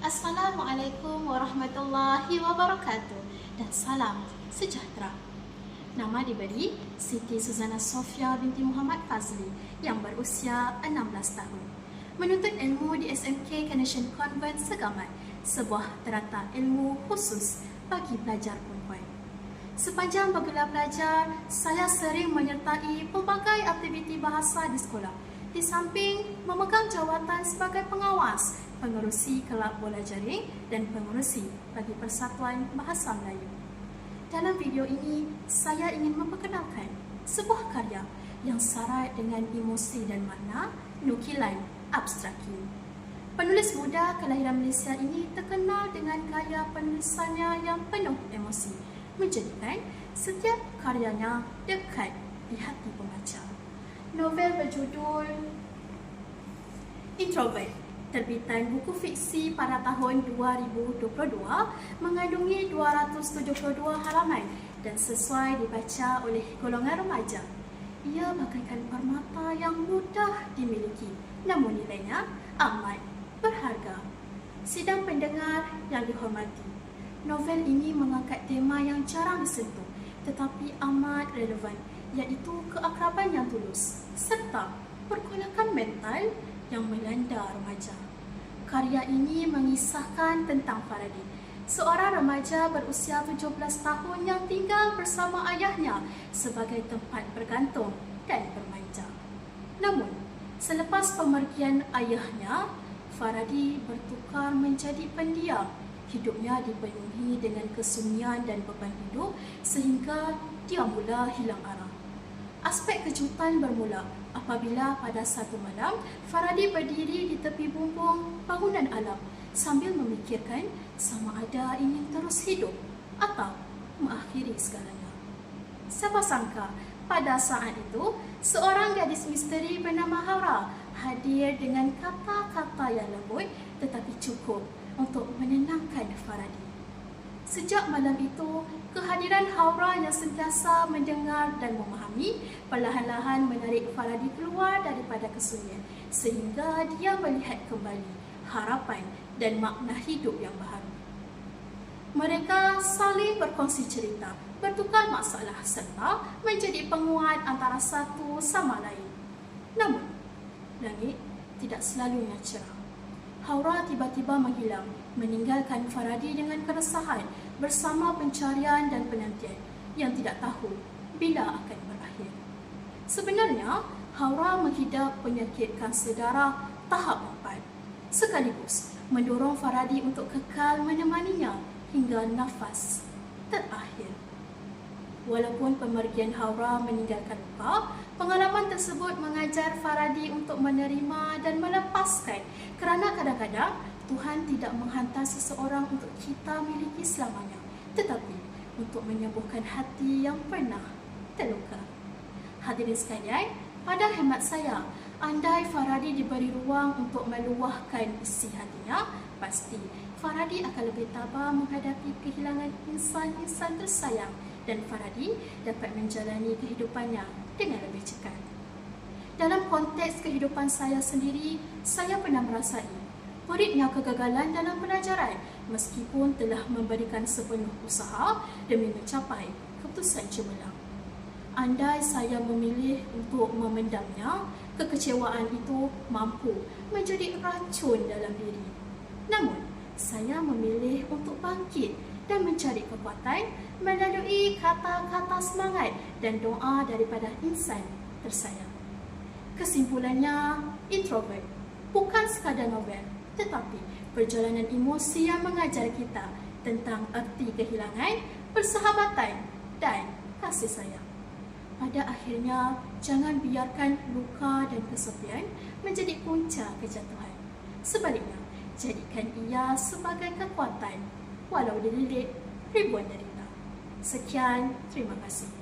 Assalamualaikum warahmatullahi wabarakatuh dan salam sejahtera. Nama diberi Siti Suzana Sofia binti Muhammad Fazli yang berusia 16 tahun. Menuntut ilmu di SMK Carnation Convent Segamat, sebuah terata ilmu khusus bagi pelajar perempuan. Sepanjang bergelar pelajar, saya sering menyertai pelbagai aktiviti bahasa di sekolah, di samping memegang jawatan sebagai pengawas, pengerusi kelab bola jaring dan pengerusi bagi Persatuan Bahasa Melayu. Dalam video ini, saya ingin memperkenalkan sebuah karya yang syarat dengan emosi dan makna nukilan abstraki. Penulis muda kelahiran Malaysia ini terkenal dengan gaya penulisannya yang penuh emosi, menjadikan setiap karyanya dekat di hati pembaca. Novel berjudul Introvert, terbitan buku fiksi pada tahun 2022, mengandungi 272 halaman dan sesuai dibaca oleh golongan remaja. Ia bagaikan permata yang mudah dimiliki, namun nilainya amat berharga. Sidang pendengar yang dihormati, novel ini mengangkat tema yang jarang disentuh tetapi amat relevan, iaitu keakraban yang tulus serta pergolakan mental yang melanda remaja. Karya ini mengisahkan tentang Faradi, seorang remaja berusia 17 tahun yang tinggal bersama ayahnya sebagai tempat bergantung dan bermanja. Namun, selepas pemergian ayahnya, Faradi bertukar menjadi pendiam. Hidupnya dipenuhi dengan kesunyian dan beban hidup sehingga dia mula hilang arah. Aspek kejutan bermula apabila pada satu malam Faradi berdiri di tepi bumbung bangunan alam sambil memikirkan sama ada ingin terus hidup atau mengakhiri segalanya. Siapa sangka pada saat itu seorang gadis misteri bernama Haura hadir dengan kata-kata yang lembut tetapi cukup untuk menenangkan Faradi. Sejak malam itu, kehadiran Haura yang sentiasa mendengar dan memahami perlahan-lahan menarik Faradi keluar daripada kesunyian sehingga dia melihat kembali harapan dan makna hidup yang baharu. Mereka saling berkongsi cerita, bertukar masalah serta menjadi penguat antara satu sama lain. Namun, langit tidak selalunya cerah. Haura tiba-tiba menghilang, meninggalkan Faradi dengan keresahan bersama pencarian dan penantian yang tidak tahu bila akan berakhir. Sebenarnya, Haura menghidap penyakit kanser darah tahap 4, sekaligus mendorong Faradi untuk kekal menemaninya hingga nafas terakhir. Walaupun pemergian Haura meninggalkan luka, pengalaman tersebut mengajar Faradi untuk menerima dan melepaskan, kerana kadang-kadang Tuhan tidak menghantar seseorang untuk kita miliki selamanya, tetapi untuk menyembuhkan hati yang pernah terluka. Hadirin sekalian, pada hemat saya, andai Faradi diberi ruang untuk meluahkan isi hatinya, pasti Faradi akan lebih tabah menghadapi kehilangan insan-insan tersayang dan Faradi dapat menjalani kehidupannya dengan lebih cekat. Dalam konteks kehidupan saya sendiri, saya pernah merasai peritnya kegagalan dalam pelajaran meskipun telah memberikan sepenuh usaha demi mencapai keputusan cemerlang. Andai saya memilih untuk memendamnya, kekecewaan itu mampu menjadi racun dalam diri. Namun, saya memilih untuk bangkit dan mencari kekuatan melalui kata-kata semangat dan doa daripada insan tersayang. Kesimpulannya, Introvert bukan sekadar novel, tetapi perjalanan emosi yang mengajar kita tentang erti kehilangan, persahabatan dan kasih sayang. Pada akhirnya, jangan biarkan luka dan kesepian menjadi punca kejatuhan. Sebaliknya, jadikan ia sebagai kekuatan walau dililit ribuan derita. Sekian, terima kasih.